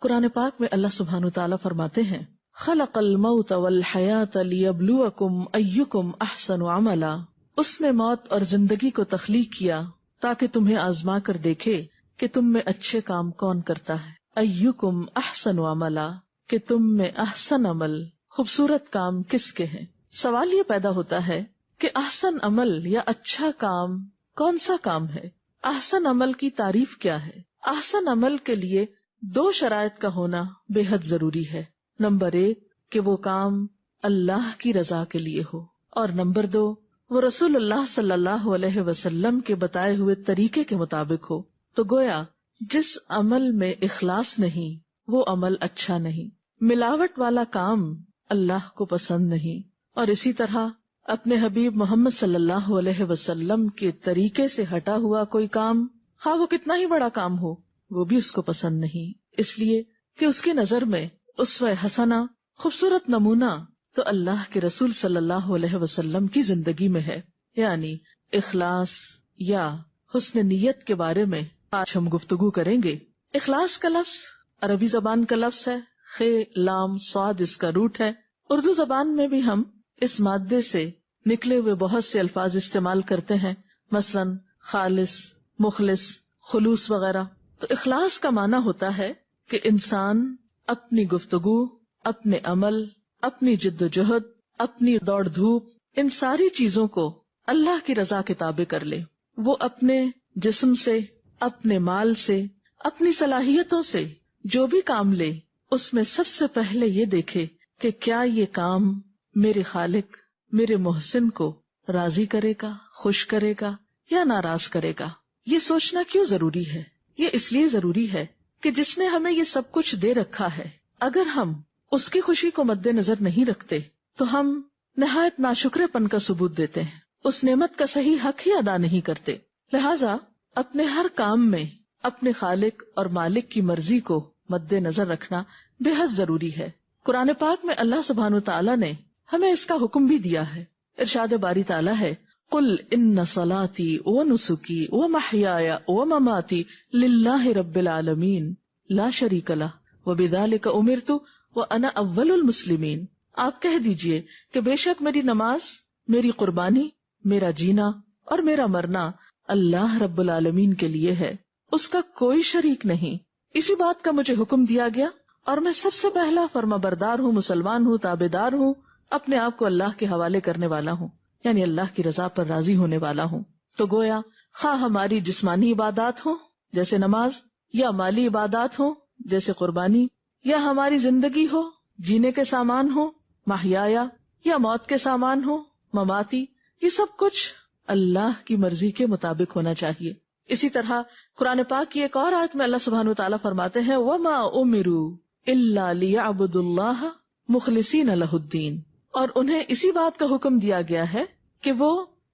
قرآن پاک میں اللہ سبحانہ وتعالی فرماتے ہیں خلق الموت والحیات لیبلوکم ایکم احسن عملا، اس نے موت اور زندگی کو تخلیق کیا تاکہ تمہیں آزما کر دیکھے کہ تم میں اچھے کام کون کرتا ہے. ایکم احسن عملا، کہ تم میں احسن عمل، خوبصورت کام کس کے ہیں. سوال یہ پیدا ہوتا ہے کہ احسن عمل یا اچھا کام کون سا کام ہے؟ احسن عمل کی تعریف کیا ہے؟ احسن عمل کے لیے 2 شرائط کا ہونا بے حد ضروری ہے. نمبر 1 کہ وہ کام اللہ کی رضا کے لیے ہو، اور نمبر 2 وہ رسول اللہ صلی اللہ علیہ وسلم کے بتائے ہوئے طریقے کے مطابق ہو. تو گویا جس عمل میں اخلاص نہیں وہ عمل اچھا نہیں. ملاوٹ والا کام اللہ کو پسند نہیں، اور اسی طرح اپنے حبیب محمد صلی اللہ علیہ وسلم کے طریقے سے ہٹا ہوا کوئی کام، خواہ وہ کتنا ہی بڑا کام ہو، وہ بھی اس کو پسند نہیں. اس لیے کہ اس کی نظر میں اسوہ حسنہ، خوبصورت نمونہ تو اللہ کے رسول صلی اللہ علیہ وسلم کی زندگی میں ہے. یعنی اخلاص یا حسن نیت کے بارے میں آج ہم گفتگو کریں گے. اخلاص کا لفظ عربی زبان کا لفظ ہے، خے لام صاد اس کا روٹ ہے. اردو زبان میں بھی ہم اس مادے سے نکلے ہوئے بہت سے الفاظ استعمال کرتے ہیں، مثلا خالص، مخلص، خلوص وغیرہ. تو اخلاص کا معنی ہوتا ہے کہ انسان اپنی گفتگو، اپنے عمل، اپنی جد و جہد، اپنی دوڑ دھوپ، ان ساری چیزوں کو اللہ کی رضا کے تابع کر لے. وہ اپنے جسم سے، اپنے مال سے، اپنی صلاحیتوں سے جو بھی کام لے، اس میں سب سے پہلے یہ دیکھے کہ کیا یہ کام میرے خالق، میرے محسن کو راضی کرے گا، خوش کرے گا یا ناراض کرے گا. یہ سوچنا کیوں ضروری ہے؟ یہ اس لیے ضروری ہے کہ جس نے ہمیں یہ سب کچھ دے رکھا ہے، اگر ہم اس کی خوشی کو مد نظر نہیں رکھتے تو ہم نہایت ناشکرے پن کا ثبوت دیتے ہیں، اس نعمت کا صحیح حق ہی ادا نہیں کرتے. لہٰذا اپنے ہر کام میں اپنے خالق اور مالک کی مرضی کو مد نظر رکھنا بے حد ضروری ہے. قرآن پاک میں اللہ سبحانہ وتعالی نے ہمیں اس کا حکم بھی دیا ہے. ارشاد باری تعالیٰ ہے قل ان صلاتی و نسکی و محیایا و مماتی للہ رب العالمین لا شریک لہ وبذالک امرت وانا اول المسلمین. آپ کہہ دیجئے کہ بے شک میری نماز، میری قربانی، میرا جینا اور میرا مرنا اللہ رب العالمین کے لیے ہے، اس کا کوئی شریک نہیں. اسی بات کا مجھے حکم دیا گیا اور میں سب سے پہلا فرما بردار ہوں، مسلمان ہوں، تابعدار ہوں، اپنے آپ کو اللہ کے حوالے کرنے والا ہوں، یعنی اللہ کی رضا پر راضی ہونے والا ہوں. تو گویا خواہ ہماری جسمانی عبادات ہوں جیسے نماز، یا مالی عبادات ہوں جیسے قربانی، یا ہماری زندگی ہو، جینے کے سامان ہو، محیایا، یا موت کے سامان ہو، مماتی، یہ سب کچھ اللہ کی مرضی کے مطابق ہونا چاہیے. اسی طرح قرآن پاک کی ایک اور آیت میں اللہ سبحانہ وتعالیٰ فرماتے ہیں وَمَا أُمِرُوا إِلَّا لِيَعْبُدُوا اللَّهَ مُخْلِصِينَ لَهُ الدِّينَ، اور انہیں اسی بات کا حکم دیا گیا ہے کہ وہ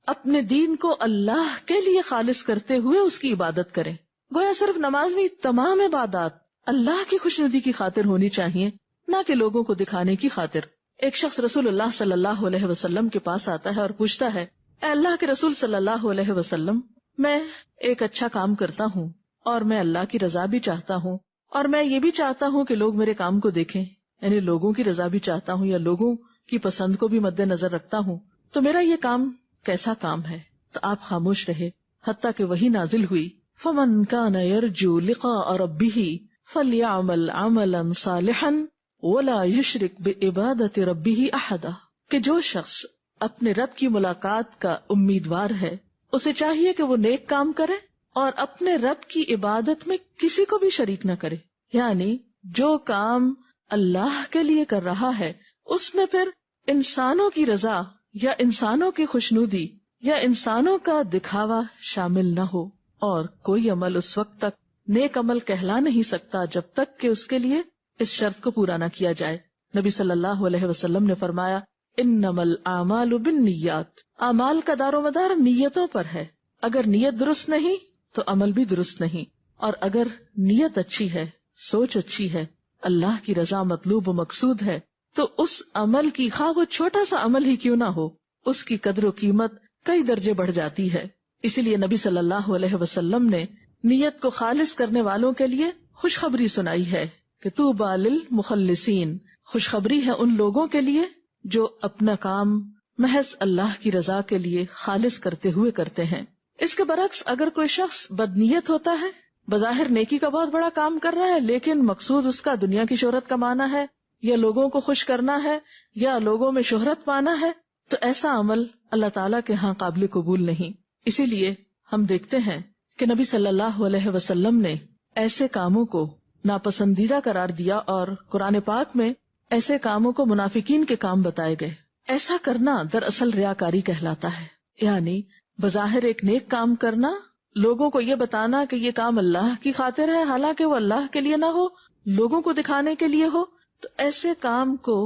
اپنے دین کو اللہ کے لیے خالص کرتے ہوئے اس کی عبادت کریں. گویا صرف نماز نہیں، تمام عبادات اللہ کی خوشنودی کی خاطر ہونی چاہیے، نہ کہ لوگوں کو دکھانے کی خاطر. ایک شخص رسول اللہ صلی اللہ علیہ وسلم کے پاس آتا ہے اور پوچھتا ہے اے اللہ کے رسول صلی اللہ علیہ وسلم، میں ایک اچھا کام کرتا ہوں اور میں اللہ کی رضا بھی چاہتا ہوں، اور میں یہ بھی چاہتا ہوں کہ لوگ میرے کام کو دیکھیں، یعنی لوگوں کی رضا بھی چاہتا ہوں یا لوگوں کی پسند کو بھی مد نظر رکھتا ہوں، تو میرا یہ کام کیسا کام ہے؟ تو آپ خاموش رہے حتیٰ کہ وحی نازل ہوئی فَمَنْ كَانَ يَرْجُو لِقَاءَ رَبِّهِ فَلْيَعْمَلْ عَمَلًا صَالِحًا وَلَا يُشْرِكْ بِعِبَادَةِ رَبِّهِ أَحَدًا، کہ جو شخص اپنے رب کی ملاقات کا امیدوار ہے اسے چاہیے کہ وہ نیک کام کرے اور اپنے رب کی عبادت میں کسی کو بھی شریک نہ کرے. یعنی جو کام اللہ کے لیے کر رہا ہے اس میں پھر انسانوں کی رضا یا انسانوں کی خوشنودی یا انسانوں کا دکھاوا شامل نہ ہو، اور کوئی عمل اس وقت تک نیک عمل کہلا نہیں سکتا جب تک کہ اس کے لیے اس شرط کو پورا نہ کیا جائے. نبی صلی اللہ علیہ وسلم نے فرمایا انما الاعمال بالنیات، اعمال کا دار و مدار نیتوں پر ہے. اگر نیت درست نہیں تو عمل بھی درست نہیں، اور اگر نیت اچھی ہے، سوچ اچھی ہے، اللہ کی رضا مطلوب و مقصود ہے، تو اس عمل کی خواہ وہ چھوٹا سا عمل ہی کیوں نہ ہو، اس کی قدر و قیمت کئی درجے بڑھ جاتی ہے. اسی لیے نبی صلی اللہ علیہ وسلم نے نیت کو خالص کرنے والوں کے لیے خوشخبری سنائی ہے کہ طوبی للمخلصین، خوشخبری ہے ان لوگوں کے لیے جو اپنا کام محض اللہ کی رضا کے لیے خالص کرتے ہوئے کرتے ہیں۔ اس کے برعکس اگر کوئی شخص بدنیت ہوتا ہے، بظاہر نیکی کا بہت بڑا کام کر رہا ہے، لیکن مقصود اس کا دنیا کی شہرت کمانا ہے یا لوگوں کو خوش کرنا ہے یا لوگوں میں شہرت پانا ہے، تو ایسا عمل اللہ تعالیٰ کے ہاں قابل قبول نہیں۔ اسی لیے ہم دیکھتے ہیں کہ نبی صلی اللہ علیہ وسلم نے ایسے کاموں کو ناپسندیدہ قرار دیا، اور قرآن پاک میں ایسے کاموں کو منافقین کے کام بتائے گئے۔ ایسا کرنا دراصل ریاکاری کہلاتا ہے، یعنی بظاہر ایک نیک کام کرنا، لوگوں کو یہ بتانا کہ یہ کام اللہ کی خاطر ہے، حالانکہ وہ اللہ کے لیے نہ ہو، لوگوں کو دکھانے کے لیے ہو، تو ایسے کام کو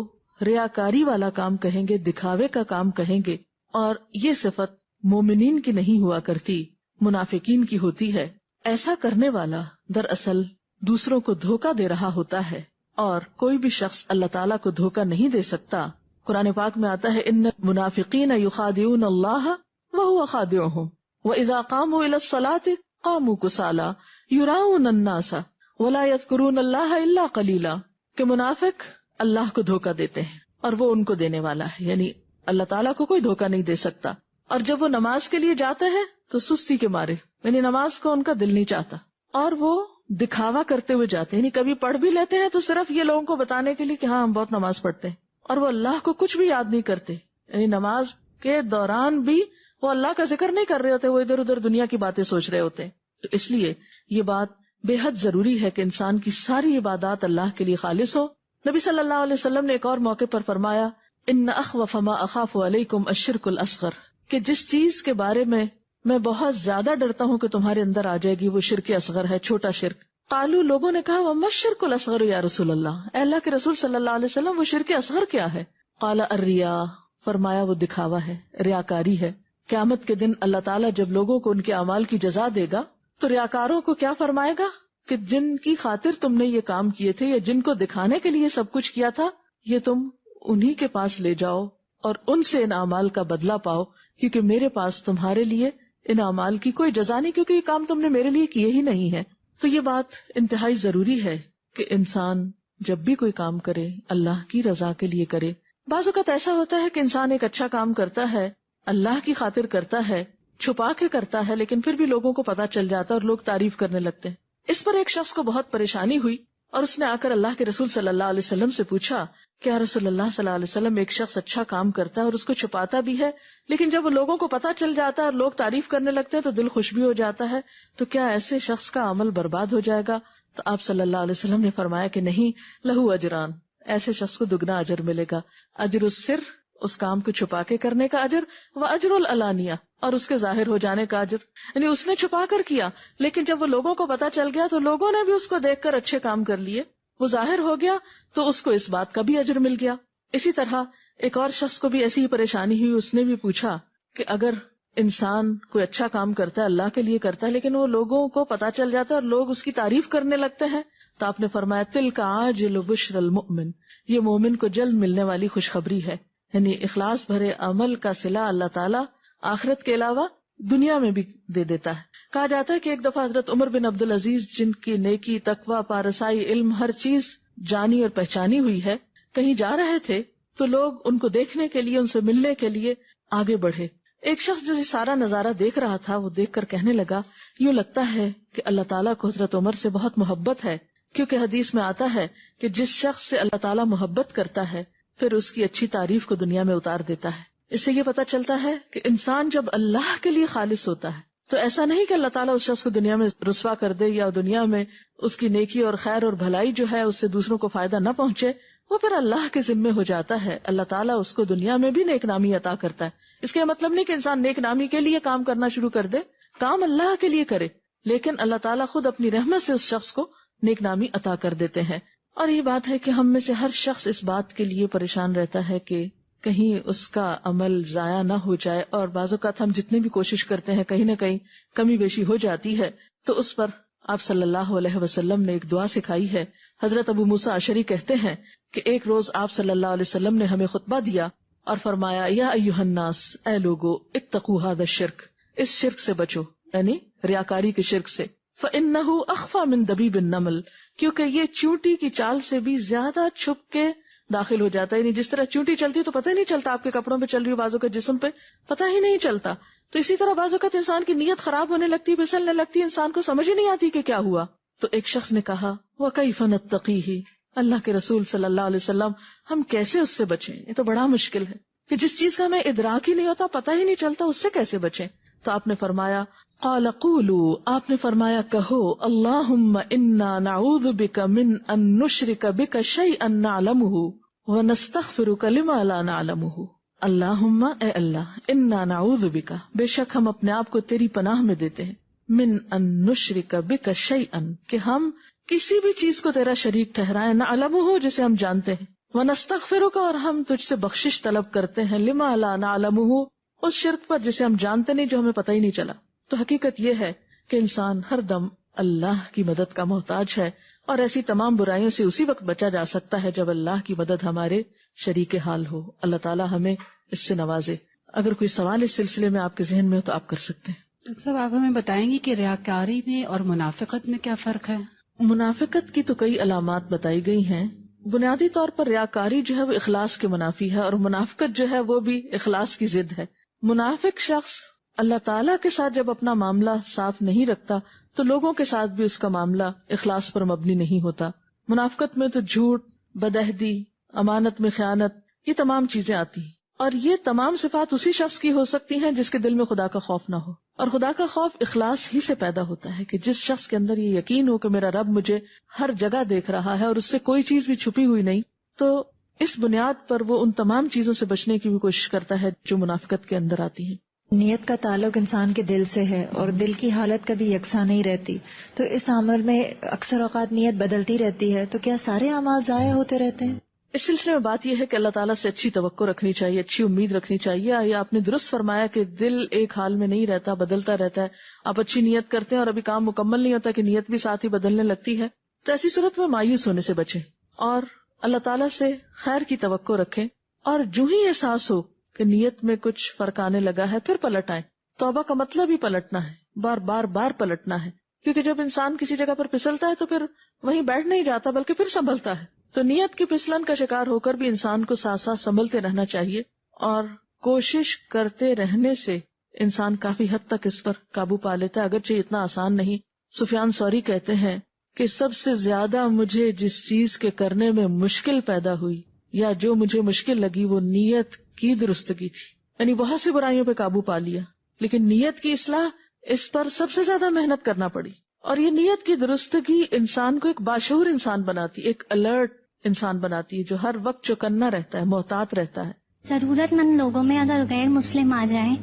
ریاکاری والا کام کہیں گے، دکھاوے کا کام کہیں گے، اور یہ صفت مومنین کی نہیں ہوا کرتی، منافقین کی ہوتی ہے۔ ایسا کرنے والا دراصل دوسروں کو دھوکہ دے رہا ہوتا ہے، اور کوئی بھی شخص اللہ تعالیٰ کو دھوکہ نہیں دے سکتا۔ قرآن پاک میں آتا ہے ان المنافقین یخادعون اللہ وہو خادعهم وَإِذَا قَامُوا إِلَى الصَّلَاةِ قَامُوا كُسَالَىٰ يُرَاءُونَ النَّاسَ وَلَا يَذْكُرُونَ اللَّهَ إِلَّا قَلِيلًا، کہ منافق اللہ کو دھوکہ دیتے ہیں اور وہ ان کو دینے والا ہے، یعنی اللہ تعالیٰ کو کوئی دھوکہ نہیں دے سکتا۔ اور جب وہ نماز کے لیے جاتے ہیں تو سستی کے مارے، یعنی نماز کو ان کا دل نہیں چاہتا، اور وہ دکھاوا کرتے ہوئے جاتے ہیں، یعنی کبھی پڑھ بھی لیتے ہیں تو صرف یہ لوگوں کو بتانے کے لیے کہ ہاں ہم بہت نماز پڑھتے ہیں، اور وہ اللہ کو کچھ بھی یاد نہیں کرتے، یعنی نماز کے دوران بھی وہ اللہ کا ذکر نہیں کر رہے ہوتے، وہ ادھر ادھر دنیا کی باتیں سوچ رہے ہوتے ہیں۔ تو اس لیے یہ بات بے حد ضروری ہے کہ انسان کی ساری عبادات اللہ کے لیے خالص ہو۔ نبی صلی اللہ علیہ وسلم نے ایک اور موقع پر فرمایا ان اخوف ما اخاف علیکم الشرک الاصغر، کہ جس چیز کے بارے میں بہت زیادہ ڈرتا ہوں کہ تمہارے اندر آ جائے گی وہ شرک اصغر ہے، چھوٹا شرک۔ قالوا، لوگوں نے کہا وما الشرک الاصغر یا رسول اللہ، اے اللہ کے رسول صلی اللہ علیہ وسلم وہ شرک اصغر کیا ہے؟ قال الریا، فرمایا وہ دکھاوا ہے، ریاکاری ہے۔ قیامت کے دن اللہ تعالیٰ جب لوگوں کو ان کے اعمال کی جزا دے گا تو ریاکاروں کو کیا فرمائے گا کہ جن کی خاطر تم نے یہ کام کیے تھے یا جن کو دکھانے کے لیے سب کچھ کیا تھا، یہ تم انہی کے پاس لے جاؤ اور ان سے ان اعمال کا بدلہ پاؤ، کیونکہ میرے پاس تمہارے لیے ان اعمال کی کوئی جزا نہیں، کیونکہ یہ کام تم نے میرے لیے کیے ہی نہیں ہے۔ تو یہ بات انتہائی ضروری ہے کہ انسان جب بھی کوئی کام کرے اللہ کی رضا کے لیے کرے۔ بعض اوقات ایسا ہوتا ہے کہ انسان ایک اچھا کام کرتا ہے، اللہ کی خاطر کرتا ہے، چھپا کے کرتا ہے، لیکن پھر بھی لوگوں کو پتا چل جاتا ہے اور لوگ تعریف کرنے لگتے ہیں۔ اس پر ایک شخص کو بہت پریشانی ہوئی اور اس نے آ کر اللہ کے رسول صلی اللہ علیہ وسلم سے پوچھا کہ یا رسول اللہ صلی اللہ علیہ وسلم، ایک شخص اچھا کام کرتا ہے اور اس کو چھپاتا بھی ہے، لیکن جب وہ لوگوں کو پتا چل جاتا ہے اور لوگ تعریف کرنے لگتے ہیں تو دل خوش بھی ہو جاتا ہے، تو کیا ایسے شخص کا عمل برباد ہو جائے گا؟ تو آپ صلی اللہ علیہ وسلم نے فرمایا کہ نہیں، لہو اجران، ایسے شخص کو دگنا اجر ملے گا، اجر السر، اس کام کو چھپا کے کرنے کا اجر، و اجر العلانیہ، اور اس کے ظاہر ہو جانے کا اجر، یعنی اس نے چھپا کر کیا لیکن جب وہ لوگوں کو پتا چل گیا تو لوگوں نے بھی اس کو دیکھ کر اچھے کام کر لیے، وہ ظاہر ہو گیا تو اس کو اس بات کا بھی اجر مل گیا۔ اسی طرح ایک اور شخص کو بھی ایسی ہی پریشانی ہوئی، اس نے بھی پوچھا کہ اگر انسان کوئی اچھا کام کرتا ہے، اللہ کے لیے کرتا ہے، لیکن وہ لوگوں کو پتا چل جاتا ہے اور لوگ اس کی تعریف کرنے لگتے ہیں، تو آپ نے فرمایا تلک عاجل بشر المؤمن، یہ مومن کو جلد ملنے والی خوشخبری ہے، یعنی اخلاص بھرے عمل کا صلہ اللہ تعالیٰ آخرت کے علاوہ دنیا میں بھی دے دیتا ہے۔ کہا جاتا ہے کہ ایک دفعہ حضرت عمر بن عبدالعزیز، جن کی نیکی، تقوی، پارسائی، علم، ہر چیز جانی اور پہچانی ہوئی ہے، کہیں جا رہے تھے تو لوگ ان کو دیکھنے کے لیے، ان سے ملنے کے لیے آگے بڑھے۔ ایک شخص جو سارا نظارہ دیکھ رہا تھا وہ دیکھ کر کہنے لگا، یوں لگتا ہے کہ اللہ تعالیٰ کو حضرت عمر سے بہت محبت ہے، کیونکہ حدیث میں آتا ہے کہ جس شخص سے اللہ تعالیٰ محبت کرتا ہے پھر اس کی اچھی تعریف کو دنیا میں اتار دیتا ہے۔ اس سے یہ پتہ چلتا ہے کہ انسان جب اللہ کے لیے خالص ہوتا ہے تو ایسا نہیں کہ اللہ تعالیٰ اس شخص کو دنیا میں رسوا کر دے یا دنیا میں اس کی نیکی اور خیر اور بھلائی جو ہے اس سے دوسروں کو فائدہ نہ پہنچے، وہ پھر اللہ کے ذمے ہو جاتا ہے۔ اللہ تعالیٰ اس کو دنیا میں بھی نیک نامی عطا کرتا ہے۔ اس کا مطلب نہیں کہ انسان نیک نامی کے لیے کام کرنا شروع کر دے، کام اللہ کے لیے کرے، لیکن اللہ تعالیٰ خود اپنی رحمت سے اس شخص کو نیک نامی عطا کر دیتے ہیں۔ اور یہ بات ہے کہ ہم میں سے ہر شخص اس بات کے لیے پریشان رہتا ہے کہ کہیں اس کا عمل ضائع نہ ہو جائے، اور بعض اوقات ہم جتنی بھی کوشش کرتے ہیں کہیں نہ کہیں کمی بیشی ہو جاتی ہے، تو اس پر آپ صلی اللہ علیہ وسلم نے ایک دعا سکھائی ہے۔ حضرت ابو موسیٰ اشعری کہتے ہیں کہ ایک روز آپ صلی اللہ علیہ وسلم نے ہمیں خطبہ دیا اور فرمایا، یا ایھا الناس، اے لوگو، اتقوا ھذا الشرک، اس شرک سے بچو، یعنی ریاکاری کے شرک سے، فَإِنَّهُ أَخْفَى مِن دَبِيبِ النَّمْلِ، کیونکہ یہ چیونٹی کی چال سے بھی زیادہ چھپ کے داخل ہو جاتا ہے. یعنی جس طرح چیونٹی چلتی ہے تو پتہ ہی نہیں چلتا آپ کے کپڑوں پہ چل رہی ہو، بعضوں کے جسم پہ پتہ ہی نہیں چلتا. تو اسی طرح بعض اوقات انسان کی نیت خراب ہونے لگتی، پھسلنے لگتی، انسان کو سمجھ ہی نہیں آتی کہ کیا ہوا. تو ایک شخص نے کہا وَكَيْفَ نَتَّقِيهِ، اللہ کے رسول صلی اللہ علیہ وسلم ہم کیسے اس سے بچیں؟ یہ تو بڑا مشکل ہے کہ جس چیز کا ہمیں ادراک ہی نہیں ہوتا، پتہ ہی نہیں چلتا، اس سے کیسے بچیں؟ تو آپ نے فرمایا قال قولوا، آپ نے فرمایا کہو اللہم انا نعوذ بک من ان نشرک بک شیئا نعلمہ ونستغفرک لما لا نعلمہ. اللہم، اے اللہ، انا نعوذ بک، بے شک ہم اپنے آپ کو تیری پناہ میں دیتے ہیں، من ان نشرک بک شیئا، کہ ہم کسی بھی چیز کو تیرا شریک ٹھہرائیں، نعلمہ، جسے ہم جانتے ہیں، ونستغفرک، اور ہم تجھ سے بخشش طلب کرتے ہیں، لما لا نعلمہ، اس شرک پر جسے ہم جانتے نہیں، جو ہمیں پتہ ہی نہیں چلا. تو حقیقت یہ ہے کہ انسان ہر دم اللہ کی مدد کا محتاج ہے، اور ایسی تمام برائیوں سے اسی وقت بچا جا سکتا ہے جب اللہ کی مدد ہمارے شریک حال ہو. اللہ تعالی ہمیں اس سے نوازے. اگر کوئی سوال اس سلسلے میں آپ کے ذہن میں ہو تو آپ کر سکتے ہیں. ڈاکٹر صاحب، آپ ہمیں بتائیں گی کہ ریاکاری میں اور منافقت میں کیا فرق ہے؟ منافقت کی تو کئی علامات بتائی گئی ہیں. بنیادی طور پر ریاکاری جو ہے وہ اخلاص کے منافی ہے، اور منافقت جو ہے وہ بھی اخلاص کی ضد ہے. منافق شخص اللہ تعالیٰ کے ساتھ جب اپنا معاملہ صاف نہیں رکھتا تو لوگوں کے ساتھ بھی اس کا معاملہ اخلاص پر مبنی نہیں ہوتا. منافقت میں تو جھوٹ، بدعہدی، امانت میں خیانت، یہ تمام چیزیں آتی ہیں، اور یہ تمام صفات اسی شخص کی ہو سکتی ہیں جس کے دل میں خدا کا خوف نہ ہو. اور خدا کا خوف اخلاص ہی سے پیدا ہوتا ہے کہ جس شخص کے اندر یہ یقین ہو کہ میرا رب مجھے ہر جگہ دیکھ رہا ہے اور اس سے کوئی چیز بھی چھپی ہوئی نہیں، تو اس بنیاد پر وہ ان تمام چیزوں سے بچنے کی بھی کوشش کرتا ہے جو منافقت کے اندر آتی ہیں. نیت کا تعلق انسان کے دل سے ہے، اور دل کی حالت کبھی یکساں نہیں رہتی، تو اس عمل میں اکثر اوقات نیت بدلتی رہتی ہے، تو کیا سارے اعمال ضائع ہوتے رہتے ہیں؟ اس سلسلے میں بات یہ ہے کہ اللہ تعالیٰ سے اچھی توقع رکھنی چاہیے، اچھی امید رکھنی چاہیے. یہ آپ نے درست فرمایا کہ دل ایک حال میں نہیں رہتا، بدلتا رہتا ہے. آپ اچھی نیت کرتے ہیں اور ابھی کام مکمل نہیں ہوتا کہ نیت بھی ساتھ ہی بدلنے لگتی ہے. تو ایسی صورت میں مایوس ہونے سے بچیں اور اللہ تعالیٰ سے خیر کی توقع رکھیں، اور جو ہی احساس ہو کہ نیت میں کچھ فرق آنے لگا ہے پھر پلٹ آئیں. توبہ کا مطلب ہی پلٹنا ہے، بار بار بار پلٹنا ہے، کیونکہ جب انسان کسی جگہ پر پھسلتا ہے تو پھر وہیں بیٹھ نہیں جاتا بلکہ پھر سنبھلتا ہے. تو نیت کی پھسلن کا شکار ہو کر بھی انسان کو ساتھ ساتھ سنبھلتے رہنا چاہیے، اور کوشش کرتے رہنے سے انسان کافی حد تک اس پر قابو پا لیتا ہے، اگرچہ اتنا آسان نہیں. سفیان ثوری کہتے ہیں کہ سب سے زیادہ مجھے جس چیز کے کرنے میں مشکل پیدا ہوئی یا جو مجھے مشکل لگی وہ نیت کی درستگی تھی. یعنی بہت سی برائیوں پہ قابو پا لیا، لیکن نیت کی اصلاح، اس پر سب سے زیادہ محنت کرنا پڑی. اور یہ نیت کی درستگی انسان کو ایک باشعور انسان بناتی، ایک الرٹ انسان بناتی ہے جو ہر وقت چوکنا رہتا ہے، محتاط رہتا ہے. ضرورت مند لوگوں میں اگر غیر مسلم آ جائیں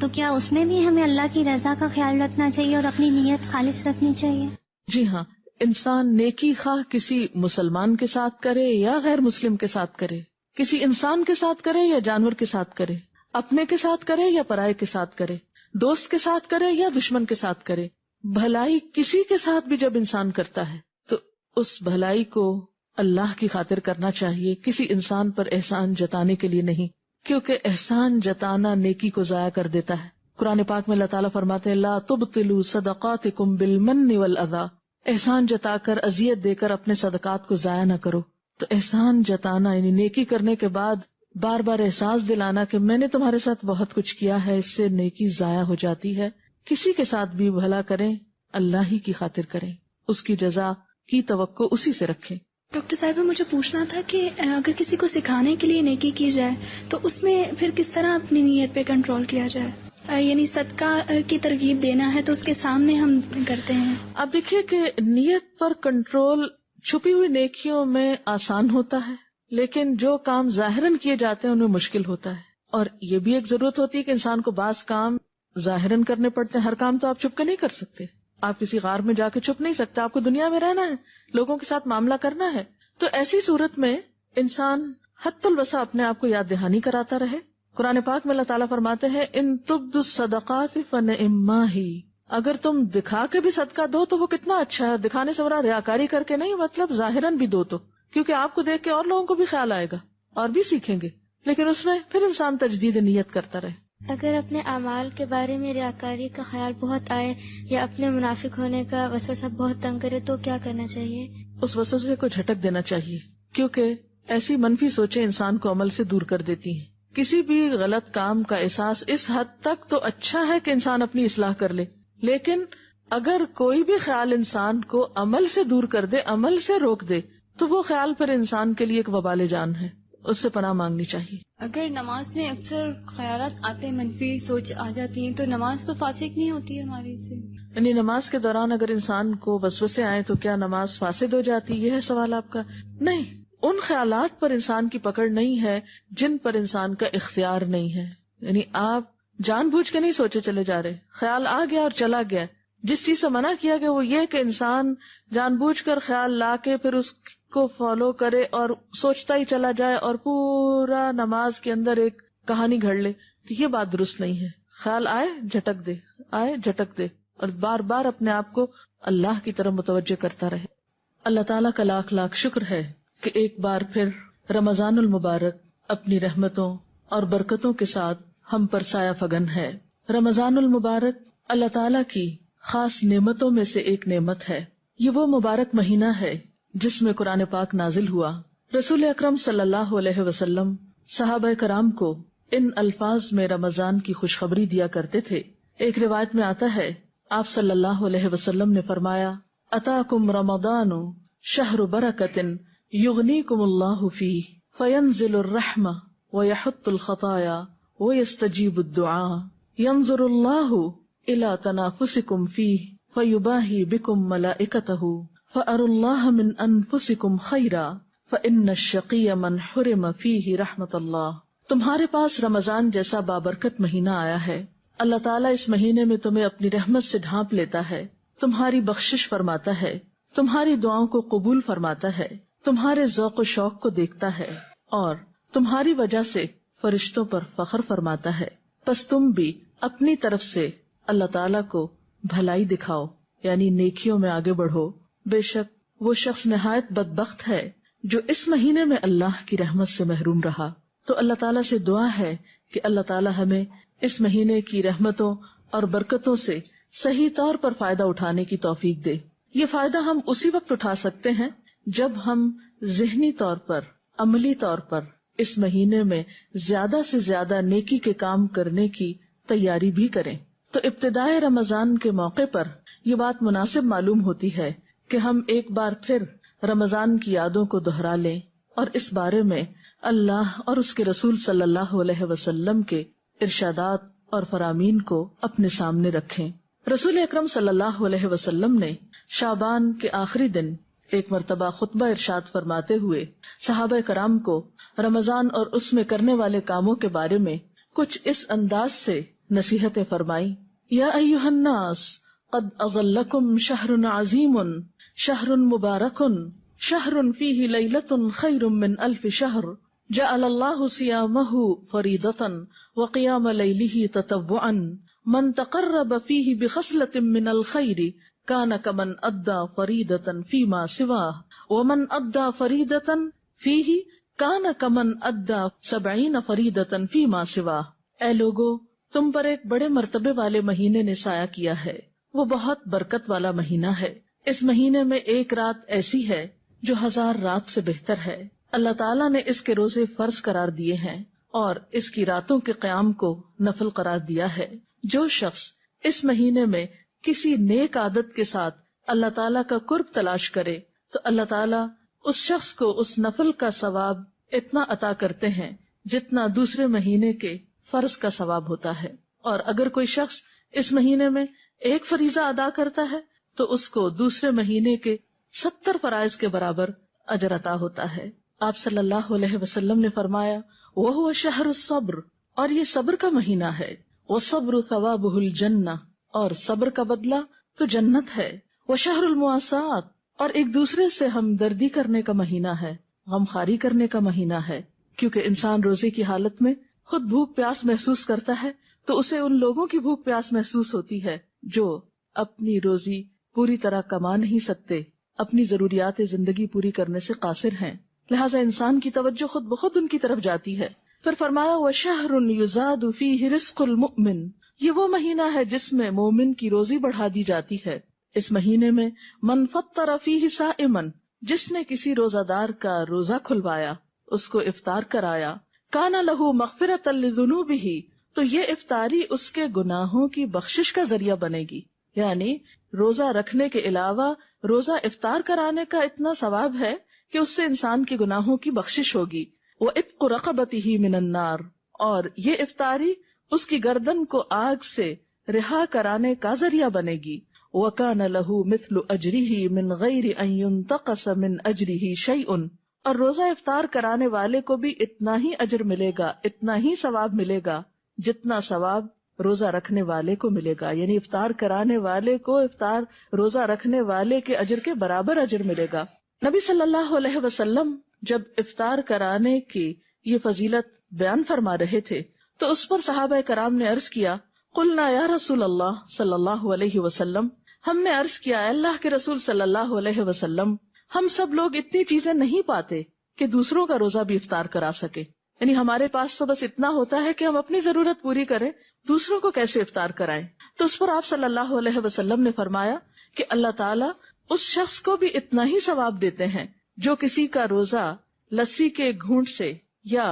تو کیا اس میں بھی ہمیں اللہ کی رضا کا خیال رکھنا چاہیے اور اپنی نیت خالص رکھنی چاہیے؟ جی ہاں، انسان نیکی خواہ کسی مسلمان کے ساتھ کرے یا غیر مسلم کے ساتھ کرے، کسی انسان کے ساتھ کرے یا جانور کے ساتھ کرے، اپنے کے ساتھ کرے یا پرائے کے ساتھ کرے، دوست کے ساتھ کرے یا دشمن کے ساتھ کرے، بھلائی کسی کے ساتھ بھی جب انسان کرتا ہے تو اس بھلائی کو اللہ کی خاطر کرنا چاہیے، کسی انسان پر احسان جتانے کے لیے نہیں، کیونکہ احسان جتانا نیکی کو ضائع کر دیتا ہے. قرآن پاک میں اللہ تعالیٰ فرماتے ہیں لا تبطلوا صدقاتکم بالمن والاذی، احسان جتا کر، اذیت دے کر اپنے صدقات کو ضائع نہ کرو. تو احسان جتانا یعنی نیکی کرنے کے بعد بار بار احساس دلانا کہ میں نے تمہارے ساتھ بہت کچھ کیا ہے، اس سے نیکی ضائع ہو جاتی ہے. کسی کے ساتھ بھی بھلا کریں، اللہ ہی کی خاطر کریں، اس کی جزا کی توقع اسی سے رکھیں. ڈاکٹر صاحبہ، مجھے پوچھنا تھا کہ اگر کسی کو سکھانے کے لیے نیکی کی جائے تو اس میں پھر کس طرح اپنی نیت پہ کنٹرول کیا جائے؟ یعنی صدقہ کی ترغیب دینا ہے تو اس کے سامنے ہم کرتے ہیں. اب دیکھیے کہ نیت پر کنٹرول چھپی ہوئی نیکیوں میں آسان ہوتا ہے، لیکن جو کام ظاہراً کیے جاتے ہیں ان میں مشکل ہوتا ہے. اور یہ بھی ایک ضرورت ہوتی ہے کہ انسان کو بعض کام ظاہراً کرنے پڑتے ہیں. ہر کام تو آپ چھپ کے نہیں کر سکتے، آپ کسی غار میں جا کے چھپ نہیں سکتے، آپ کو دنیا میں رہنا ہے، لوگوں کے ساتھ معاملہ کرنا ہے. تو ایسی صورت میں انسان حد الوسع اپنے آپ کو یاد دہانی کراتا رہے. قرآن پاک میں اللہ تعالیٰ فرماتے ہیں ان تبدوا الصدقات فنعما ہی، اگر تم دکھا کے بھی صدقہ دو تو وہ کتنا اچھا ہے. دکھانے سے مراد ریاکاری کر کے نہیں، مطلب ظاہراً بھی دو، تو کیونکہ آپ کو دیکھ کے اور لوگوں کو بھی خیال آئے گا اور بھی سیکھیں گے. لیکن اس میں پھر انسان تجدید نیت کرتا رہے. اگر اپنے اعمال کے بارے میں ریاکاری کا خیال بہت آئے یا اپنے منافق ہونے کا وسوسہ بہت تنگ کرے تو کیا کرنا چاہیے؟ اس وسوسے کو جھٹک دینا چاہیے، کیونکہ ایسی منفی سوچیں انسان کو عمل سے دور کر دیتی ہیں۔ کسی بھی غلط کام کا احساس اس حد تک تو اچھا ہے کہ انسان اپنی اصلاح کر لے، لیکن اگر کوئی بھی خیال انسان کو عمل سے دور کر دے، عمل سے روک دے، تو وہ خیال پھر انسان کے لیے ایک وبال جان ہے، اس سے پناہ مانگنی چاہیے۔ اگر نماز میں اکثر خیالات آتے ہیں، منفی سوچ آ جاتی ہیں، تو نماز تو فاسد نہیں ہوتی ہے ہماری سے؟ یعنی نماز کے دوران اگر انسان کو وسوسے آئے تو کیا نماز فاسد ہو جاتی؟ یہ ہے سوال آپ کا؟ نہیں، ان خیالات پر انسان کی پکڑ نہیں ہے جن پر انسان کا اختیار نہیں ہے۔ یعنی آپ جان بوجھ کے نہیں سوچے چلے جا رہے، خیال آ گیا اور چلا گیا۔ جس چیز سے منع کیا گیا وہ یہ کہ انسان جان بوجھ کر خیال لا کے پھر اس کو فالو کرے اور سوچتا ہی چلا جائے اور پورا نماز کے اندر ایک کہانی گھڑ لے، تو یہ بات درست نہیں ہے۔ خیال آئے جھٹک دے، آئے جھٹک دے، اور بار بار اپنے آپ کو اللہ کی طرف متوجہ کرتا رہے۔ اللہ تعالیٰ کا لاکھ لاکھ شکر ہے کہ ایک بار پھر رمضان المبارک اپنی رحمتوں اور برکتوں کے ساتھ ہم پر سایہ فگن ہے۔ رمضان المبارک اللہ تعالیٰ کی خاص نعمتوں میں سے ایک نعمت ہے۔ یہ وہ مبارک مہینہ ہے جس میں قرآن پاک نازل ہوا۔ رسول اکرم صلی اللہ علیہ وسلم صحابہ کرام کو ان الفاظ میں رمضان کی خوشخبری دیا کرتے تھے۔ ایک روایت میں آتا ہے، آپ صلی اللہ علیہ وسلم نے فرمایا، اتاکم رمضان شہر برکت یغنیکم اللہ فیہ فینزل الرحمہ ویحط الخطایا ویستجیب الدعاء ینظر اللہ الى تنافسکم فیہ فیباہی بکم ملائکتہ فأروا اللہ من انفسکم خیرا فإن الشقی من حرم فیہ رحمت اللہ۔ تمہارے پاس رمضان جیسا بابرکت مہینہ آیا ہے، اللہ تعالیٰ اس مہینے میں تمہیں اپنی رحمت سے ڈھانپ لیتا ہے، تمہاری بخشش فرماتا ہے، تمہاری دعاؤں کو قبول فرماتا ہے، تمہارے ذوق و شوق کو دیکھتا ہے اور تمہاری وجہ سے فرشتوں پر فخر فرماتا ہے۔ پس تم بھی اپنی طرف سے اللہ تعالیٰ کو بھلائی دکھاؤ، یعنی نیکیوں میں آگے بڑھو۔ بے شک وہ شخص نہایت بدبخت ہے جو اس مہینے میں اللہ کی رحمت سے محروم رہا۔ تو اللہ تعالیٰ سے دعا ہے کہ اللہ تعالیٰ ہمیں اس مہینے کی رحمتوں اور برکتوں سے صحیح طور پر فائدہ اٹھانے کی توفیق دے۔ یہ فائدہ ہم اسی وقت اٹھا سکتے ہیں جب ہم ذہنی طور پر، عملی طور پر اس مہینے میں زیادہ سے زیادہ نیکی کے کام کرنے کی تیاری بھی کریں۔ تو ابتدائے رمضان کے موقع پر یہ بات مناسب معلوم ہوتی ہے کہ ہم ایک بار پھر رمضان کی یادوں کو دہرا لیں اور اس بارے میں اللہ اور اس کے رسول صلی اللہ علیہ وسلم کے ارشادات اور فرامین کو اپنے سامنے رکھیں۔ رسول اکرم صلی اللہ علیہ وسلم نے شعبان کے آخری دن ایک مرتبہ خطبہ ارشاد فرماتے ہوئے صحابہ کرام کو رمضان اور اس میں کرنے والے کاموں کے بارے میں کچھ اس انداز سے نصیحتیں فرمائی۔ یا ایھا الناس قد اظلکم شہر عظیم شہر مبارک شہر فیہ لیلۃ خیر من الف شہر جعل اللہ صیامہ فریضۃ وقیام لیلہ تطوعا من تقرب فیہ بخصلۃ من الخیر کان کمن ادى فریضۃ فیما سواہ ومن ادى فریضۃ فیہ کان کمن ادى 70 فریضۃ فیما سواہ۔ اے لوگو، تم پر ایک بڑے مرتبے والے مہینے نے سایہ کیا ہے، وہ بہت برکت والا مہینہ ہے۔ اس مہینے میں ایک رات ایسی ہے جو 1000 رات سے بہتر ہے۔ اللہ تعالیٰ نے اس کے روزے فرض قرار دیے ہیں اور اس کی راتوں کے قیام کو نفل قرار دیا ہے۔ جو شخص اس مہینے میں کسی نیک عادت کے ساتھ اللہ تعالیٰ کا قرب تلاش کرے تو اللہ تعالیٰ اس شخص کو اس نفل کا ثواب اتنا عطا کرتے ہیں جتنا دوسرے مہینے کے فرض کا ثواب ہوتا ہے۔ اور اگر کوئی شخص اس مہینے میں ایک فریضہ ادا کرتا ہے تو اس کو دوسرے مہینے کے 70 فرائض کے برابر اجر عطا ہوتا ہے۔ آپ صلی اللہ علیہ وسلم نے فرمایا، وَهُوَ شَهْرُ الصَّبْرِ، اور یہ صبر کا مہینہ ہے۔ وَالصَّبْرُ ثَوَابُهُ الْجَنَّةُ، اور صبر کا بدلہ تو جنت ہے۔ وَشَهْرُ الْمُوَاسَاةِ، اور ایک دوسرے سے ہمدردی کرنے کا مہینہ ہے، غمخواری کرنے کا مہینہ ہے، کیونکہ انسان روزے کی حالت میں خود بھوک پیاس محسوس کرتا ہے تو اسے ان لوگوں کی بھوک پیاس محسوس ہوتی ہے جو اپنی روزی پوری طرح کما نہیں سکتے، اپنی ضروریات زندگی پوری کرنے سے قاصر ہیں، لہٰذا انسان کی توجہ خود بخود ان کی طرف جاتی ہے۔ پھر فرمایا وَشَهْرٌ يُزَادُ فِيهِ رِزْقُ الْمُؤْمِنِ، یہ وہ مہینہ ہے جس میں مومن کی روزی بڑھا دی جاتی ہے۔ اس مہینے میں من فطر فیہ صائمن، جس نے کسی روزہ دار کا روزہ کھلوایا، اس کو افطار کرایا، کان لہ مغفرۃ لذنوبہ، تو یہ افطاری اس کے گناہوں کی بخشش کا ذریعہ بنے گی۔ یعنی روزہ رکھنے کے علاوہ روزہ افطار کرانے کا اتنا ثواب ہے کہ اس سے انسان کے گناہوں کی بخشش ہوگی۔ وعتق رقبتہ من النار، اور یہ افطاری اس کی گردن کو آگ سے رہا کرانے کا ذریعہ بنے گی۔ وَكَانَ لَهُ مِثْلُ أَجْرِهِ مِنْ غَيْرِ أَنْ يُنْتَقَصَ مِنْ أَجْرِهِ شَيْءٌ، اور روزہ افطار کرانے والے کو بھی اتنا ہی اجر ملے گا، اتنا ہی ثواب ملے گا جتنا ثواب روزہ رکھنے والے کو ملے گا۔ یعنی افطار کرانے والے کو افطار روزہ رکھنے والے کے اجر کے برابر اجر ملے گا۔ نبی صلی اللہ علیہ وسلم جب افطار کرانے کی یہ فضیلت بیان فرما رہے تھے تو اس پر صحابہ کرام نے عرض کیا، قلنا یا رسول اللہ صلی اللہ علیہ وسلم، ہم نے عرض کیا اے اللہ کے رسول صلی اللہ علیہ وسلم، ہم سب لوگ اتنی چیزیں نہیں پاتے کہ دوسروں کا روزہ بھی افطار کرا سکے، یعنی ہمارے پاس تو بس اتنا ہوتا ہے کہ ہم اپنی ضرورت پوری کریں، دوسروں کو کیسے افطار کرائیں۔ تو اس پر آپ صلی اللہ علیہ وسلم نے فرمایا کہ اللہ تعالیٰ اس شخص کو بھی اتنا ہی ثواب دیتے ہیں جو کسی کا روزہ لسی کے گھونٹ سے یا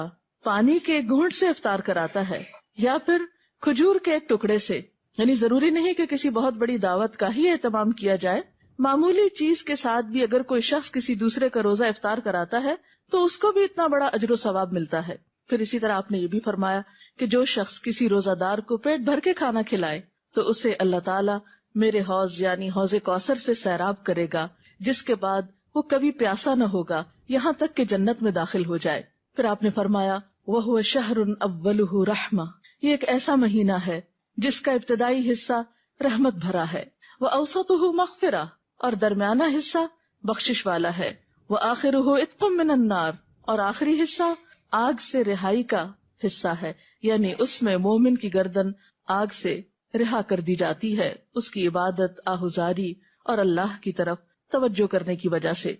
پانی کے گھونٹ سے افطار کراتا ہے، یا پھر کھجور کے ایک ٹکڑے سے۔ یعنی ضروری نہیں کہ کسی بہت بڑی دعوت کا ہی اہتمام کیا جائے، معمولی چیز کے ساتھ بھی اگر کوئی شخص کسی دوسرے کا روزہ افطار کراتا ہے تو اس کو بھی اتنا بڑا اجر و ثواب ملتا ہے۔ پھر اسی طرح آپ نے یہ بھی فرمایا کہ جو شخص کسی روزہ دار کو پیٹ بھر کے کھانا کھلائے تو اسے اللہ تعالیٰ میرے حوض یعنی حوض کوثر سے سیراب کرے گا، جس کے بعد وہ کبھی پیاسا نہ ہوگا یہاں تک کہ جنت میں داخل ہو جائے۔ پھر آپ نے فرمایا وَهُوَ شَهْرٌ أَوَّلُهُ رَحْمَةٌ، یہ ایک ایسا مہینہ ہے جس کا ابتدائی حصہ رحمت بھرا ہے، وَأَوْسَطُهُ مَغْفِرَةٌ، اور درمیانہ حصہ بخشش والا ہے، وَآخِرُهُ عِتْقٌ مِّنَ النَّارِ، اور آخری حصہ آگ سے رہائی کا حصہ ہے، یعنی اس میں مومن کی گردن آگ سے رہا کر دی جاتی ہے اس کی عبادت، آہوزاری اور اللہ کی طرف توجہ کرنے کی وجہ سے۔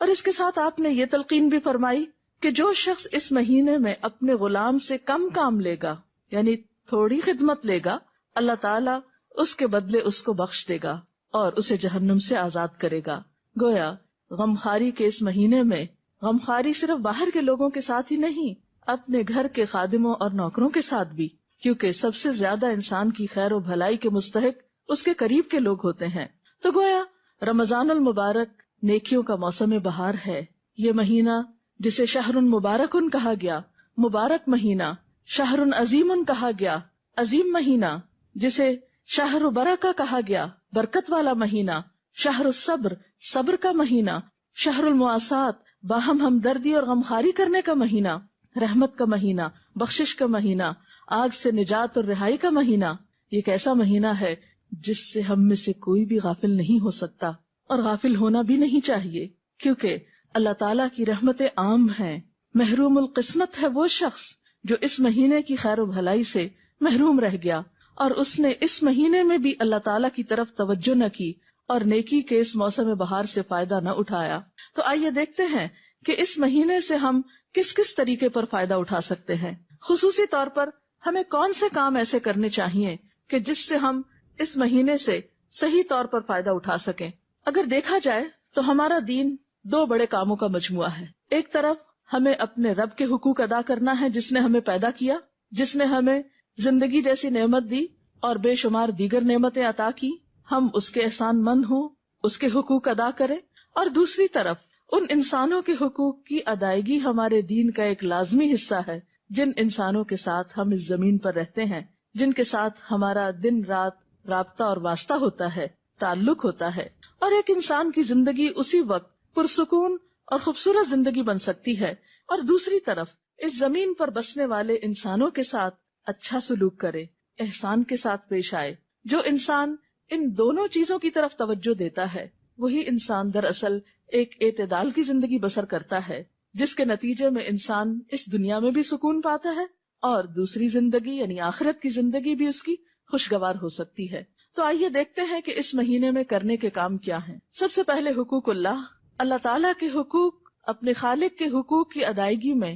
اور اس کے ساتھ آپ نے یہ تلقین بھی فرمائی کہ جو شخص اس مہینے میں اپنے غلام سے کم کام لے گا، یعنی تھوڑی خدمت لے گا، اللہ تعالیٰ اس کے بدلے اس کو بخش دے گا اور اسے جہنم سے آزاد کرے گا۔ گویا غمخواری کے اس مہینے میں غمخواری صرف باہر کے لوگوں کے ساتھ ہی نہیں، اپنے گھر کے خادموں اور نوکروں کے ساتھ بھی، کیونکہ سب سے زیادہ انسان کی خیر و بھلائی کے مستحق اس کے قریب کے لوگ ہوتے ہیں۔ تو گویا رمضان المبارک نیکیوں کا موسم بہار ہے۔ یہ مہینہ جسے شہر مبارکن کہا گیا، مبارک مہینہ، شہر عظیم کہا گیا، عظیم مہینہ، جسے شہر برکہ کہا گیا، برکت والا مہینہ، شہر الصبر، صبر کا مہینہ، شہر المواسات، باہم ہمدردی اور غمخواری کرنے کا مہینہ، رحمت کا مہینہ، بخشش کا مہینہ، آگ سے نجات اور رہائی کا مہینہ۔ یہ ایک ایسا مہینہ ہے جس سے ہم میں سے کوئی بھی غافل نہیں ہو سکتا، اور غافل ہونا بھی نہیں چاہیے، کیونکہ اللہ تعالیٰ کی رحمتیں عام ہیں۔ محروم القسمت ہے وہ شخص جو اس مہینے کی خیر و بھلائی سے محروم رہ گیا اور اس نے اس مہینے میں بھی اللہ تعالیٰ کی طرف توجہ نہ کی اور نیکی کے اس موسم بہار سے فائدہ نہ اٹھایا۔ تو آئیے دیکھتے ہیں کہ اس مہینے سے ہم کس کس طریقے پر فائدہ اٹھا سکتے ہیں۔ خصوصی طور پر ہمیں کون سے کام ایسے کرنے چاہیے کہ جس سے ہم اس مہینے سے صحیح طور پر فائدہ اٹھا سکیں۔ اگر دیکھا جائے تو ہمارا دین دو بڑے کاموں کا مجموعہ ہے۔ ایک طرف ہمیں اپنے رب کے حقوق ادا کرنا ہے جس نے ہمیں پیدا کیا، جس نے ہمیں زندگی جیسی نعمت دی اور بے شمار دیگر نعمتیں عطا کی، ہم اس کے احسان مند ہوں، اس کے حقوق ادا کریں۔ اور دوسری طرف ان انسانوں کے حقوق کی ادائیگی ہمارے دین کا ایک لازمی حصہ ہے، جن انسانوں کے ساتھ ہم اس زمین پر رہتے ہیں، جن کے ساتھ ہمارا دن رات رابطہ اور واسطہ ہوتا ہے، تعلق ہوتا ہے۔ اور ایک انسان کی زندگی اسی وقت پرسکون اور خوبصورت زندگی بن سکتی ہے، اور دوسری طرف اس زمین پر بسنے والے انسانوں کے ساتھ اچھا سلوک کرے، احسان کے ساتھ پیش آئے۔ جو انسان ان دونوں چیزوں کی طرف توجہ دیتا ہے وہی انسان دراصل ایک اعتدال کی زندگی بسر کرتا ہے، جس کے نتیجے میں انسان اس دنیا میں بھی سکون پاتا ہے اور دوسری زندگی یعنی آخرت کی زندگی بھی اس کی خوشگوار ہو سکتی ہے۔ تو آئیے دیکھتے ہیں کہ اس مہینے میں کرنے کے کام کیا ہیں۔ سب سے پہلے حقوق اللہ تعالیٰ کے حقوق، اپنے خالق کے حقوق کی ادائیگی میں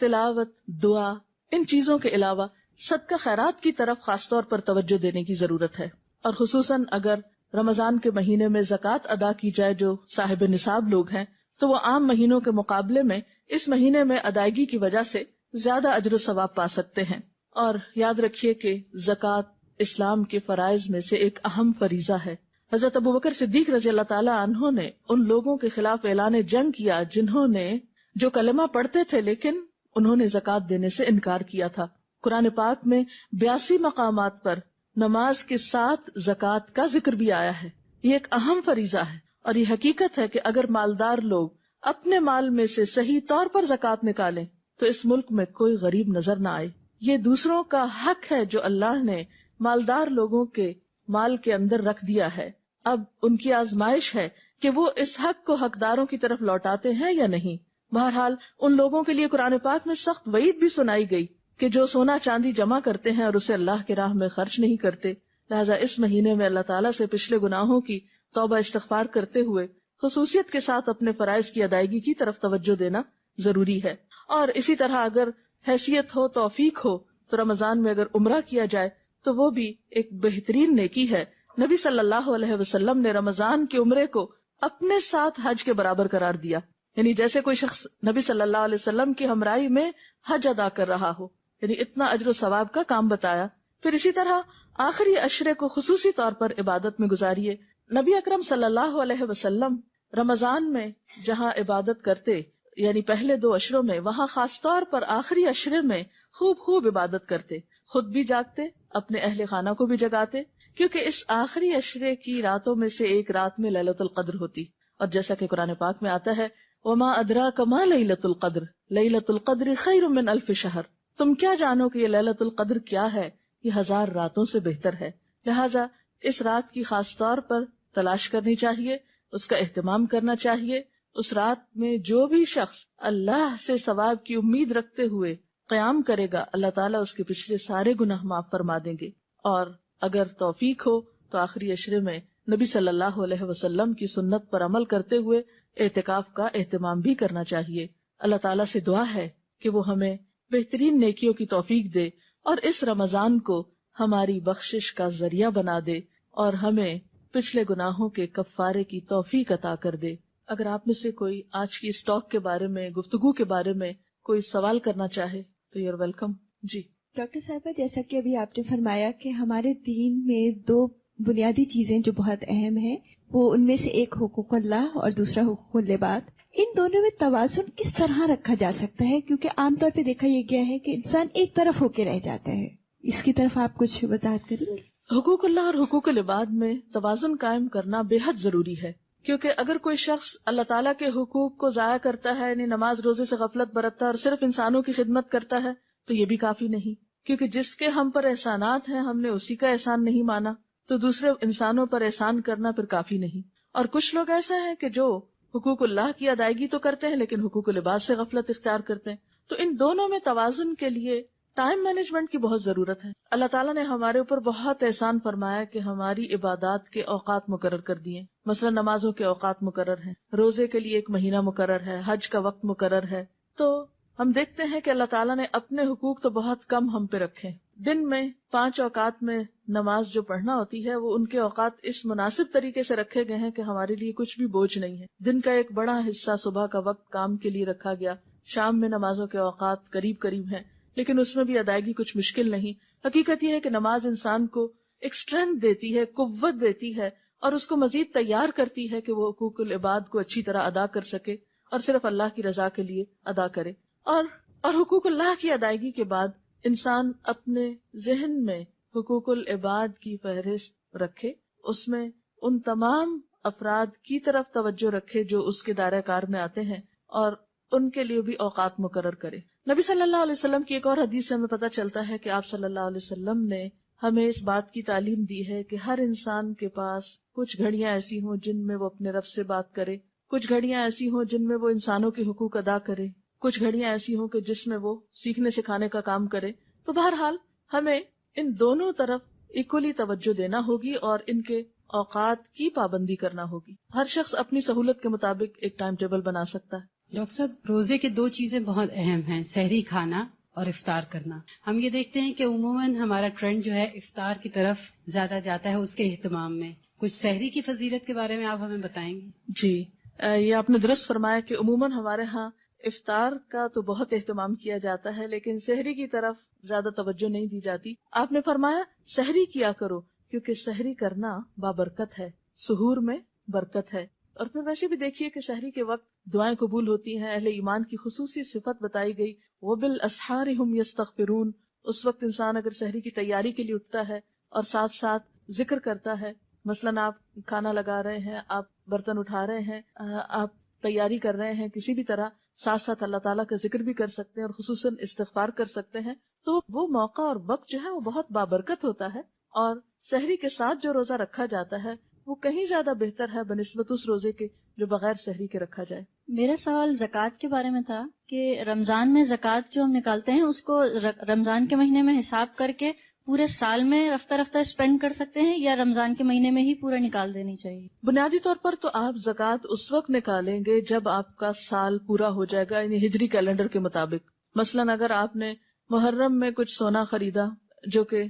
تلاوت، دعا، ان چیزوں کے علاوہ صدقہ خیرات کی طرف خاص طور پر توجہ دینے کی ضرورت ہے، اور خصوصاً اگر رمضان کے مہینے میں زکوٰۃ ادا کی جائے جو صاحب نصاب لوگ ہیں تو وہ عام مہینوں کے مقابلے میں اس مہینے میں ادائیگی کی وجہ سے زیادہ اجر و ثواب پا سکتے ہیں۔ اور یاد رکھیے کہ زکوٰۃ اسلام کے فرائض میں سے ایک اہم فریضہ ہے۔ حضرت ابوبکر صدیق رضی اللہ تعالی عنہ نے ان لوگوں کے خلاف اعلان جنگ کیا جنہوں نے جو کلمہ پڑھتے تھے لیکن انہوں نے زکوٰۃ دینے سے انکار کیا تھا۔ قرآن پاک میں 82 مقامات پر نماز کے ساتھ زکوٰۃ کا ذکر بھی آیا ہے۔ یہ ایک اہم فریضہ ہے، اور یہ حقیقت ہے کہ اگر مالدار لوگ اپنے مال میں سے صحیح طور پر زکوٰۃ نکالیں تو اس ملک میں کوئی غریب نظر نہ آئے۔ یہ دوسروں کا حق ہے جو اللہ نے مالدار لوگوں کے مال کے اندر رکھ دیا ہے۔ اب ان کی آزمائش ہے کہ وہ اس حق کو حقداروں کی طرف لوٹاتے ہیں یا نہیں۔ بہرحال ان لوگوں کے لیے قرآن پاک میں سخت وعید بھی سنائی گئی کہ جو سونا چاندی جمع کرتے ہیں اور اسے اللہ کی راہ میں خرچ نہیں کرتے، لہٰذا اس مہینے میں اللہ تعالیٰ سے پچھلے گناہوں کی توبہ استغفار کرتے ہوئے خصوصیت کے ساتھ اپنے فرائض کی ادائیگی کی طرف توجہ دینا ضروری ہے۔ اور اسی طرح اگر حیثیت ہو، توفیق ہو، تو رمضان میں اگر عمرہ کیا جائے تو وہ بھی ایک بہترین نیکی ہے۔ نبی صلی اللہ علیہ وسلم نے رمضان کے عمرے کو اپنے ساتھ حج کے برابر قرار دیا، یعنی جیسے کوئی شخص نبی صلی اللہ علیہ وسلم کی ہمراہی میں حج ادا کر رہا ہو، یعنی اتنا اجر و ثواب کا کام بتایا۔ پھر اسی طرح آخری عشرے کو خصوصی طور پر عبادت میں گزاریے۔ نبی اکرم صلی اللہ علیہ وسلم رمضان میں جہاں عبادت کرتے یعنی پہلے 2 عشروں میں، وہاں خاص طور پر آخری عشرے میں خوب عبادت کرتے، خود بھی جاگتے، اپنے اہل خانہ کو بھی جگاتے، کیونکہ اس آخری عشرے کی راتوں میں سے ایک رات میں لیلۃ القدر ہوتی، اور جیسا کہ قرآن پاک میں آتا ہے وما ادراک ما لیلۃ القدر لیلۃ القدر خیر من الف شہر، تم کیا جانو کہ یہ لیلۃ القدر کیا ہے، یہ 1000 راتوں سے بہتر ہے۔ لہٰذا اس رات کی خاص طور پر تلاش کرنی چاہیے، اس کا اہتمام کرنا چاہیے۔ اس رات میں جو بھی شخص اللہ سے ثواب کی امید رکھتے ہوئے قیام کرے گا، اللہ تعالیٰ اس کے پچھلے سارے گناہ معاف فرما دیں گے۔ اور اگر توفیق ہو تو آخری عشرے میں نبی صلی اللہ علیہ وسلم کی سنت پر عمل کرتے ہوئے اعتکاف کا اہتمام بھی کرنا چاہیے۔ اللہ تعالیٰ سے دعا ہے کہ وہ ہمیں بہترین نیکیوں کی توفیق دے اور اس رمضان کو ہماری بخشش کا ذریعہ بنا دے اور ہمیں پچھلے گناہوں کے کفارے کی توفیق عطا کر دے۔ اگر آپ میں سے کوئی آج کی اس ٹاک کے بارے میں، گفتگو کے بارے میں کوئی سوال کرنا چاہے تو یو آر ویلکم۔ جی ڈاکٹر صاحبہ، جیسا کہ ابھی آپ نے فرمایا کہ ہمارے دین میں 2 بنیادی چیزیں جو بہت اہم ہیں، وہ ان میں سے ایک حقوق اللہ اور دوسرا حقوق العباد، ان دونوں میں توازن کس طرح رکھا جا سکتا ہے؟ کیونکہ عام طور پہ دیکھا یہ گیا ہے کہ انسان ایک طرف ہو کے رہ جاتا ہے، اس کی طرف آپ کچھ وضاحت کریں گے؟ حقوق اللہ اور حقوق العباد میں توازن قائم کرنا بے حد ضروری ہے، کیونکہ اگر کوئی شخص اللہ تعالیٰ کے حقوق کو ضائع کرتا ہے، یعنی نماز روزے سے غفلت برتتا ہے اور صرف انسانوں کی خدمت کرتا ہے، تو یہ بھی کافی نہیں، کیونکہ جس کے ہم پر احسانات ہیں ہم نے اسی کا احسان نہیں مانا، تو دوسرے انسانوں پر احسان کرنا پھر کافی نہیں۔ اور کچھ لوگ ایسا ہیں کہ جو حقوق اللہ کی ادائیگی تو کرتے ہیں لیکن حقوق العباد سے غفلت اختیار کرتے ہیں۔ تو ان دونوں میں توازن کے لیے ٹائم مینجمنٹ کی بہت ضرورت ہے۔ اللہ تعالیٰ نے ہمارے اوپر بہت احسان فرمایا کہ ہماری عبادات کے اوقات مقرر کر دیے، مثلا نمازوں کے اوقات مقرر ہیں، روزے کے لیے 1 مہینہ مقرر ہے، حج کا وقت مقرر ہے۔ تو ہم دیکھتے ہیں کہ اللہ تعالیٰ نے اپنے حقوق تو بہت کم ہم پہ رکھے۔ دن میں 5 اوقات میں نماز جو پڑھنا ہوتی ہے وہ ان کے اوقات اس مناسب طریقے سے رکھے گئے ہیں کہ ہمارے لیے کچھ بھی بوجھ نہیں ہے۔ دن کا ایک بڑا حصہ صبح کا وقت کام کے لیے رکھا گیا، شام میں نمازوں کے اوقات قریب ہیں، لیکن اس میں بھی ادائیگی کچھ مشکل نہیں۔ حقیقت یہ ہے کہ نماز انسان کو ایک اسٹرینتھ دیتی ہے، قوت دیتی ہے، اور اس کو مزید تیار کرتی ہے کہ وہ حقوق العباد کو اچھی طرح ادا کر سکے اور صرف اللہ کی رضا کے لیے ادا کرے۔ اور حقوق اللہ کی ادائیگی کے بعد انسان اپنے ذہن میں حقوق العباد کی فہرست رکھے، اس میں ان تمام افراد کی طرف توجہ رکھے جو اس کے دائرہ کار میں آتے ہیں اور ان کے لیے بھی اوقات مقرر کرے۔ نبی صلی اللہ علیہ وسلم کی ایک اور حدیث سے ہمیں پتہ چلتا ہے کہ آپ صلی اللہ علیہ وسلم نے ہمیں اس بات کی تعلیم دی ہے کہ ہر انسان کے پاس کچھ گھڑیاں ایسی ہوں جن میں وہ اپنے رب سے بات کرے، کچھ گھڑیاں ایسی ہوں جن میں وہ انسانوں کے حقوق ادا کرے، کچھ گھڑیاں ایسی ہوں کہ جس میں وہ سیکھنے سکھانے کا کام کرے۔ تو بہرحال ہمیں ان دونوں طرف ایکولی توجہ دینا ہوگی اور ان کے اوقات کی پابندی کرنا ہوگی۔ ہر شخص اپنی سہولت کے مطابق ایک ٹائم ٹیبل بنا سکتا ہے۔ ڈاکٹر صاحب، روزے کے 2 چیزیں بہت اہم ہیں، سحری کھانا اور افطار کرنا. ہم یہ دیکھتے ہیں کہ عموماً ہمارا ٹرینڈ جو ہے افطار کی طرف زیادہ جاتا ہے، اس کے اہتمام میں. کچھ سحری کی فضیلت کے بارے میں آپ ہمیں بتائیں گے؟ جی، یہ آپ نے درست فرمایا کہ عموماً ہمارے ہاں افطار کا تو بہت اہتمام کیا جاتا ہے، لیکن سحری کی طرف زیادہ توجہ نہیں دی جاتی. آپ نے فرمایا سحری کیا کرو، کیونکہ سحری کرنا بابرکت ہے، سحور میں برکت ہے. اور پھر ویسے بھی دیکھیے کہ سحری کے وقت دعائیں قبول ہوتی ہیں. اہل ایمان کی خصوصی صفت بتائی گئی، وَبِالْأَسْحَارِ هُمْ يَسْتَغْفِرُونَ. اس وقت انسان اگر سحری کی تیاری کے لیے اٹھتا ہے اور ساتھ ساتھ ذکر کرتا ہے، مثلاً آپ کھانا لگا رہے ہیں، آپ برتن اٹھا رہے ہیں، آپ تیاری کر رہے ہیں کسی بھی طرح، ساتھ ساتھ اللہ تعالیٰ کا ذکر بھی کر سکتے ہیں اور خصوصاً استغفار کر سکتے ہیں، تو وہ موقع اور وقت جو ہے وہ بہت بابرکت ہوتا ہے. اور سحری کے ساتھ جو روزہ رکھا جاتا ہے وہ کہیں زیادہ بہتر ہے بنسبت اس روزے کے جو بغیر سحری کے رکھا جائے. میرا سوال زکوٰۃ کے بارے میں تھا کہ رمضان میں زکوٰۃ جو ہم نکالتے ہیں اس کو رمضان کے مہینے میں حساب کر کے پورے سال میں رفتہ رفتہ اسپینڈ کر سکتے ہیں یا رمضان کے مہینے میں ہی پورا نکال دینی چاہیے؟ بنیادی طور پر تو آپ زکوٰۃ اس وقت نکالیں گے جب آپ کا سال پورا ہو جائے گا، یعنی ہجری کیلنڈر کے مطابق. مثلاً اگر آپ نے محرم میں کچھ سونا خریدا جو کہ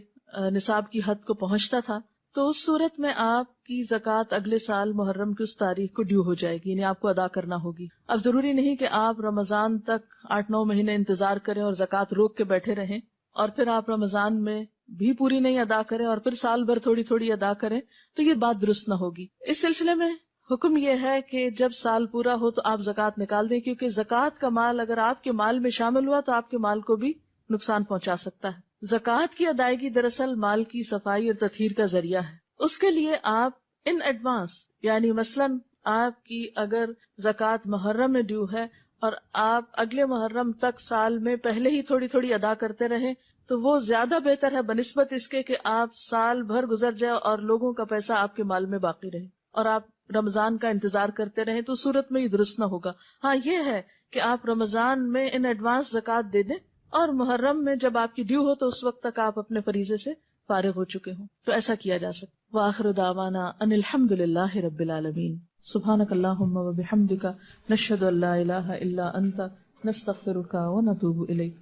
نصاب کی حد کو پہنچتا تھا، تو اس صورت میں آپ کی زکوٰۃ اگلے سال محرم کی اس تاریخ کو ڈیو ہو جائے گی، یعنی آپ کو ادا کرنا ہوگی. اب ضروری نہیں کہ آپ رمضان تک 8-9 مہینے انتظار کریں اور زکوٰۃ روک کے بیٹھے رہیں اور پھر آپ رمضان میں بھی پوری نہیں ادا کریں اور پھر سال بھر تھوڑی تھوڑی ادا کریں، تو یہ بات درست نہ ہوگی. اس سلسلے میں حکم یہ ہے کہ جب سال پورا ہو تو آپ زکوٰۃ نکال دیں، کیونکہ زکوٰۃ کا مال اگر آپ کے مال میں شامل ہوا تو آپ کے مال کو بھی نقصان پہنچا سکتا ہے. زکوٰۃ کی ادائیگی دراصل مال کی صفائی اور تطہیر کا ذریعہ ہے. اس کے لیے آپ ان ایڈوانس، یعنی مثلاً آپ کی اگر زکوٰۃ محرم میں ڈیو ہے اور آپ اگلے محرم تک سال میں پہلے ہی تھوڑی تھوڑی ادا کرتے رہیں، تو وہ زیادہ بہتر ہے بنسبت اس کے کہ آپ سال بھر گزر جائے اور لوگوں کا پیسہ آپ کے مال میں باقی رہے اور آپ رمضان کا انتظار کرتے رہیں، تو صورت میں یہ درست نہ ہوگا. ہاں یہ ہے کہ آپ رمضان میں ان ایڈوانس زکوٰۃ دے دیں اور محرم میں جب آپ کی ڈیو ہو تو اس وقت تک آپ اپنے فریضے سے فارغ ہو چکے ہوں، تو ایسا کیا جا سکتا. وآخر دعوانا ان الحمد للہ رب العالمین. سبحانک اللہم و بحمدک، نشہد ان لا الہ الا انت، نستغفرک و نتوب الیک.